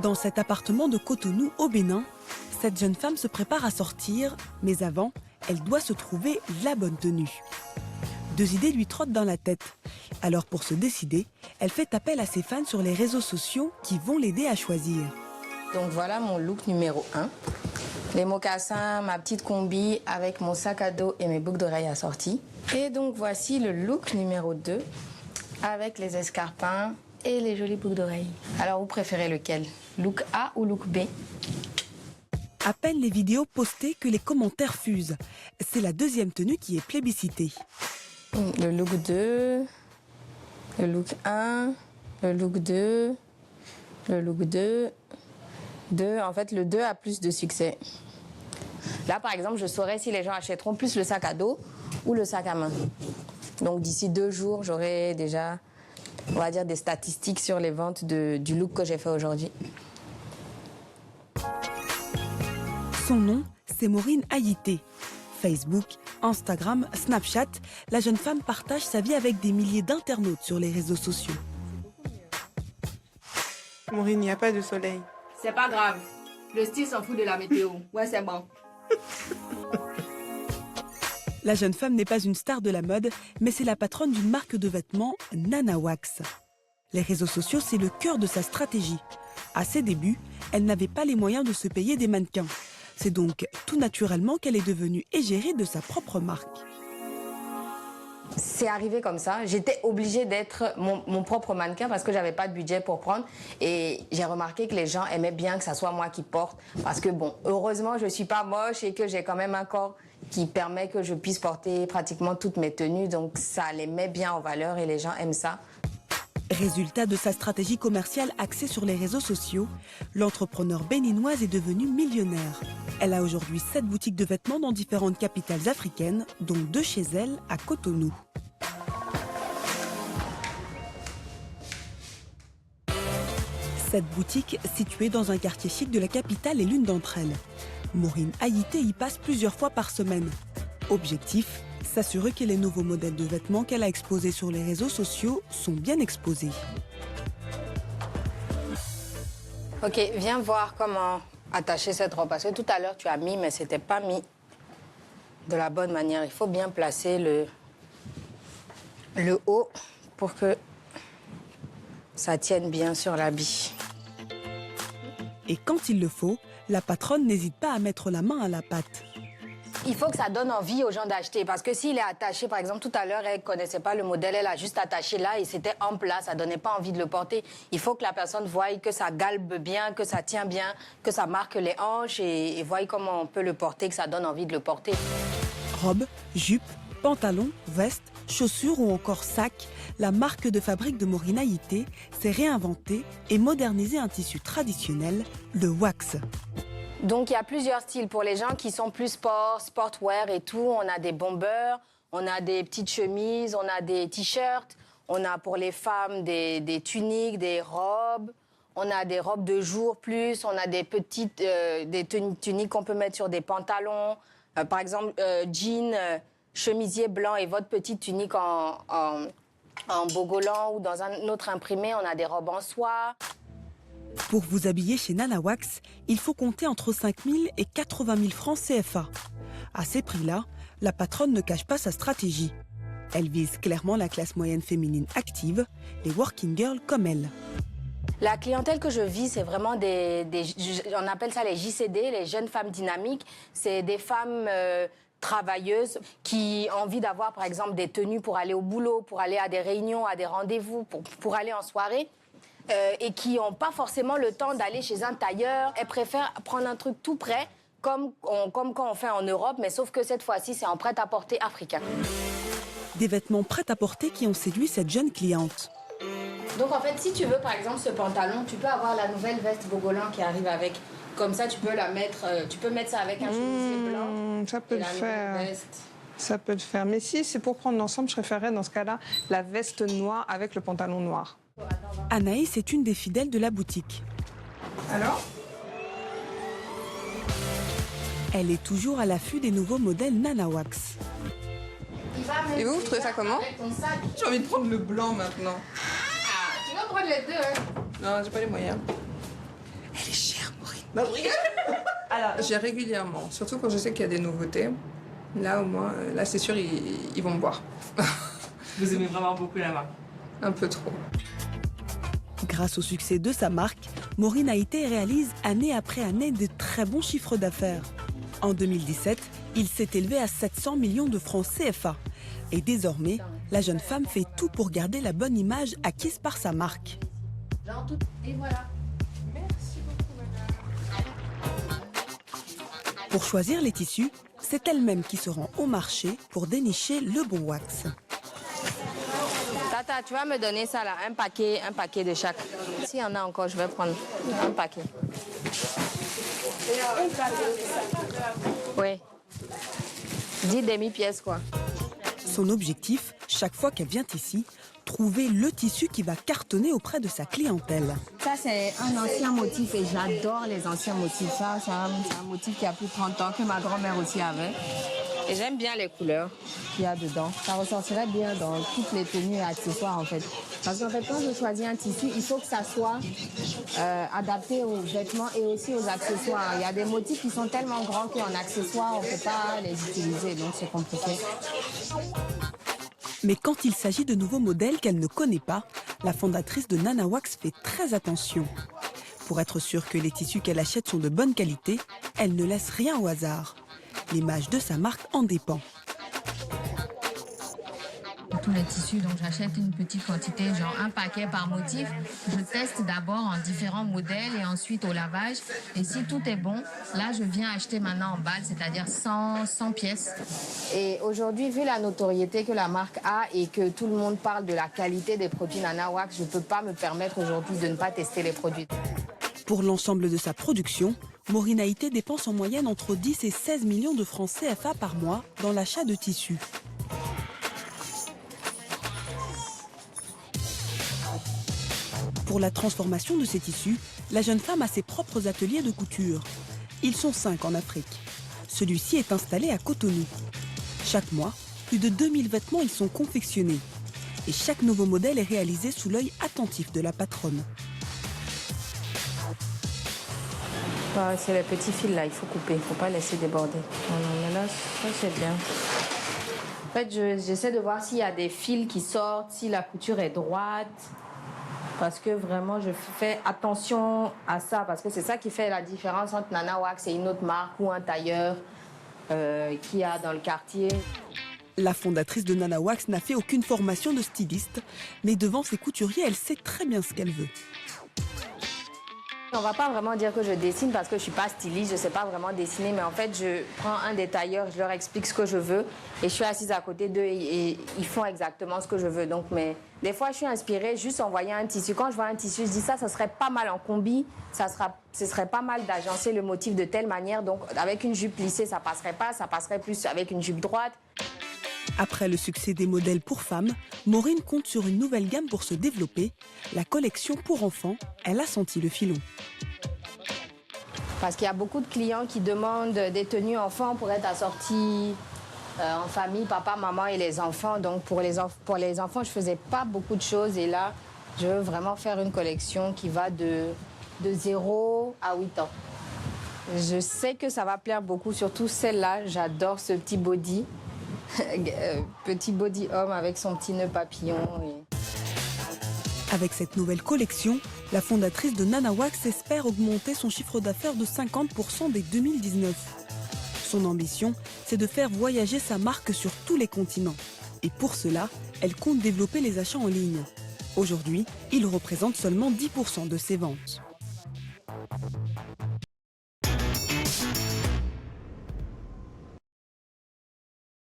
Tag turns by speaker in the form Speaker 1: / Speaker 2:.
Speaker 1: Dans cet appartement de Cotonou, au Bénin, cette jeune femme se prépare à sortir, mais avant, elle doit se trouver la bonne tenue. Deux idées lui trottent dans la tête. Alors pour se décider, elle fait appel à ses fans sur les réseaux sociaux qui vont l'aider à choisir.
Speaker 2: Donc voilà mon look numéro 1. Les mocassins, ma petite combi avec mon sac à dos et mes boucles d'oreilles assorties. Et donc voici le look numéro 2 avec les escarpins et les jolies boucles d'oreilles. Alors vous préférez lequel? Look A ou look B?
Speaker 1: À peine les vidéos postées que les commentaires fusent. C'est la deuxième tenue qui est plébiscitée.
Speaker 2: Le look 2, le look 1, le look 2, le look 2. En fait, le 2 a plus de succès. Là, par exemple, je saurais si les gens achèteront plus le sac à dos ou le sac à main. Donc, d'ici 2 jours, j'aurai déjà, on va dire, des statistiques sur les ventes du look que j'ai fait aujourd'hui.
Speaker 1: Son nom, c'est Maureen Ayité. Facebook, Instagram, Snapchat, la jeune femme partage sa vie avec des milliers d'internautes sur les réseaux sociaux.
Speaker 3: Maureen, il n'y a pas de soleil.
Speaker 4: C'est pas grave. Le style s'en fout de la météo. Ouais, c'est bon.
Speaker 1: La jeune femme n'est pas une star de la mode, mais c'est la patronne d'une marque de vêtements, Nana Wax. Les réseaux sociaux, c'est le cœur de sa stratégie. À ses débuts, elle n'avait pas les moyens de se payer des mannequins. C'est donc tout naturellement qu'elle est devenue égérie de sa propre marque.
Speaker 2: C'est arrivé comme ça. J'étais obligée d'être mon propre mannequin parce que j'avais pas de budget pour prendre. Et j'ai remarqué que les gens aimaient bien que ça soit moi qui porte. Parce que bon, heureusement, je suis pas moche et que j'ai quand même un corps qui permet que je puisse porter pratiquement toutes mes tenues. Donc ça les met bien en valeur et les gens aiment ça.
Speaker 1: Résultat de sa stratégie commerciale axée sur les réseaux sociaux, l'entrepreneur béninoise est devenue millionnaire. Elle a aujourd'hui 7 boutiques de vêtements dans différentes capitales africaines, dont 2 chez elle à Cotonou. Cette boutique, située dans un quartier chic de la capitale, est l'une d'entre elles. Maureen Ayité y passe plusieurs fois par semaine. Objectif, s'assurer que les nouveaux modèles de vêtements qu'elle a exposés sur les réseaux sociaux sont bien exposés.
Speaker 2: Ok, viens voir comment attacher cette robe. Parce que tout à l'heure, tu as mis, mais c'était pas mis de la bonne manière. Il faut bien placer le haut pour que ça tienne bien sur l'habit.
Speaker 1: Et quand il le faut, la patronne n'hésite pas à mettre la main à la pâte.
Speaker 2: Il faut que ça donne envie aux gens d'acheter. Parce que s'il est attaché, par exemple, tout à l'heure, elle ne connaissait pas le modèle, elle a juste attaché là et c'était en place, ça ne donnait pas envie de le porter. Il faut que la personne voie que ça galbe bien, que ça tient bien, que ça marque les hanches et voie comment on peut le porter, que ça donne envie de le porter.
Speaker 1: Robe, jupe, pantalon, veste, chaussures ou encore sac, la marque de fabrique de Maureen Ayité s'est réinventée et modernisé un tissu traditionnel, le wax.
Speaker 2: Donc il y a plusieurs styles. Pour les gens qui sont plus sport, sportwear et tout, on a des bombers, on a des petites chemises, on a des t-shirts, on a pour les femmes des tuniques, des robes, on a des robes de jour plus, on a des petites tuniques qu'on peut mettre sur des pantalons. Par exemple, jean, chemisier blanc et votre petite tunique en bogolan ou dans un autre imprimé, on a des robes en soie.
Speaker 1: Pour vous habiller chez Nana Wax, il faut compter entre 5 000 et 80 000 francs CFA. À ces prix-là, la patronne ne cache pas sa stratégie. Elle vise clairement la classe moyenne féminine active, les working girls comme elle.
Speaker 2: La clientèle que je vis, c'est vraiment on appelle ça les JCD, les jeunes femmes dynamiques. C'est des femmes travailleuses qui ont envie d'avoir, par exemple, des tenues pour aller au boulot, pour aller à des réunions, à des rendez-vous, pour aller en soirée. Et qui n'ont pas forcément le temps d'aller chez un tailleur. Elles préfèrent prendre un truc tout prêt, comme quand on fait en Europe, mais sauf que cette fois-ci, c'est en prêt-à-porter africain.
Speaker 1: Des vêtements prêts à porter qui ont séduit cette jeune cliente.
Speaker 2: Donc en fait, si tu veux, par exemple, ce pantalon, tu peux avoir la nouvelle veste Bogolan qui arrive avec. Comme ça, tu peux la mettre, tu peux mettre ça avec un chemisier blanc.
Speaker 3: Ça peut le faire. Ça peut le faire. Mais si c'est pour prendre l'ensemble, je préférerais dans ce cas-là la veste noire avec le pantalon noir.
Speaker 1: Anaïs est une des fidèles de la boutique.
Speaker 3: Alors ?
Speaker 1: Elle est toujours à l'affût des nouveaux modèles Nana Wax.
Speaker 3: Et vous trouvez ça comment ? J'ai envie de prendre le blanc maintenant.
Speaker 4: Ah, tu vas prendre les deux, hein?
Speaker 3: Non, j'ai pas les moyens. Non, je rigole. Alors, j'ai régulièrement, surtout quand je sais qu'il y a des nouveautés. Là, au moins, là, c'est sûr, ils vont me voir.
Speaker 4: Vous aimez vraiment beaucoup la marque?
Speaker 3: Un peu trop.
Speaker 1: Grâce au succès de sa marque, Maureen Haïté réalise année après année de très bons chiffres d'affaires. En 2017, il s'est élevé à 700 millions de francs CFA. Et désormais, la jeune femme fait tout pour garder la bonne image acquise par sa marque.
Speaker 4: Et voilà.
Speaker 1: Pour choisir les tissus, c'est elle-même qui se rend au marché pour dénicher le bon wax.
Speaker 2: Tata, tu vas me donner ça là, un paquet de chaque. S'il y en a encore, je vais prendre un paquet. Oui. 10 demi-pièces quoi.
Speaker 1: Son objectif, chaque fois qu'elle vient ici, trouver le tissu qui va cartonner auprès de sa clientèle.
Speaker 2: Ça, c'est un ancien motif et j'adore les anciens motifs. Ça, c'est un motif qui a plus de 30 ans, que ma grand-mère aussi avait. Et j'aime bien les couleurs qu'il y a dedans. Ça ressortirait bien dans toutes les tenues et accessoires, en fait. Parce qu'en fait, quand je choisis un tissu, il faut que ça soit adapté aux vêtements et aussi aux accessoires. Il y a des motifs qui sont tellement grands qu'en accessoires, on ne peut pas les utiliser, donc c'est compliqué.
Speaker 1: Mais quand il s'agit de nouveaux modèles qu'elle ne connaît pas, la fondatrice de Nana Wax fait très attention. Pour être sûre que les tissus qu'elle achète sont de bonne qualité, elle ne laisse rien au hasard. L'image de sa marque en dépend.
Speaker 5: Tous les tissus, donc j'achète une petite quantité, genre un paquet par motif. Je teste d'abord en différents modèles et ensuite au lavage. Et si tout est bon, là je viens acheter maintenant en balle, c'est-à-dire 100 pièces.
Speaker 2: Et aujourd'hui, vu la notoriété que la marque a et que tout le monde parle de la qualité des produits Nana Wax, je ne peux pas me permettre aujourd'hui de ne pas tester les produits.
Speaker 1: Pour l'ensemble de sa production, Maureen Haïté dépense en moyenne entre 10 et 16 millions de francs CFA par mois dans l'achat de tissus. Pour la transformation de ces tissus, la jeune femme a ses propres ateliers de couture. Ils sont 5 en Afrique. Celui-ci est installé à Cotonou. Chaque mois, plus de 2000 vêtements y sont confectionnés. Et chaque nouveau modèle est réalisé sous l'œil attentif de la patronne.
Speaker 2: C'est les petits fils là, il faut couper, il ne faut pas laisser déborder. Non, mais là, ça c'est bien. En fait, j'essaie de voir s'il y a des fils qui sortent, si la couture est droite. Parce que vraiment, je fais attention à ça. Parce que c'est ça qui fait la différence entre Nana Wax et une autre marque ou un tailleur qu'il y a dans le quartier.
Speaker 1: La fondatrice de Nana Wax n'a fait aucune formation de styliste, mais devant ses couturiers, elle sait très bien ce qu'elle veut.
Speaker 2: On va pas vraiment dire que je dessine parce que je suis pas styliste, je sais pas vraiment dessiner, mais en fait, je prends un des tailleurs, je leur explique ce que je veux et je suis assise à côté d'eux et ils font exactement ce que je veux. Donc, mais des fois, je suis inspirée juste en voyant un tissu. Quand je vois un tissu, je dis ça serait pas mal en combi, ce serait pas mal d'agencer le motif de telle manière. Donc, avec une jupe plissée, ça passerait pas, ça passerait plus avec une jupe droite.
Speaker 1: Après le succès des modèles pour femmes, Maureen compte sur une nouvelle gamme pour se développer. La collection pour enfants, elle a senti le filon.
Speaker 2: Parce qu'il y a beaucoup de clients qui demandent des tenues enfants pour être assortis en famille, papa, maman et les enfants. Donc pour les enfants, je faisais pas beaucoup de choses. Et là, je veux vraiment faire une collection qui va de 0 à 8 ans. Je sais que ça va plaire beaucoup, surtout celle-là. J'adore ce petit body. Petit body homme avec son petit nœud papillon.
Speaker 1: Avec cette nouvelle collection, la fondatrice de Nana Wax espère augmenter son chiffre d'affaires de 50% dès 2019. Son ambition, c'est de faire voyager sa marque sur tous les continents. Et pour cela, elle compte développer les achats en ligne. Aujourd'hui, ils représentent seulement 10% de ses ventes.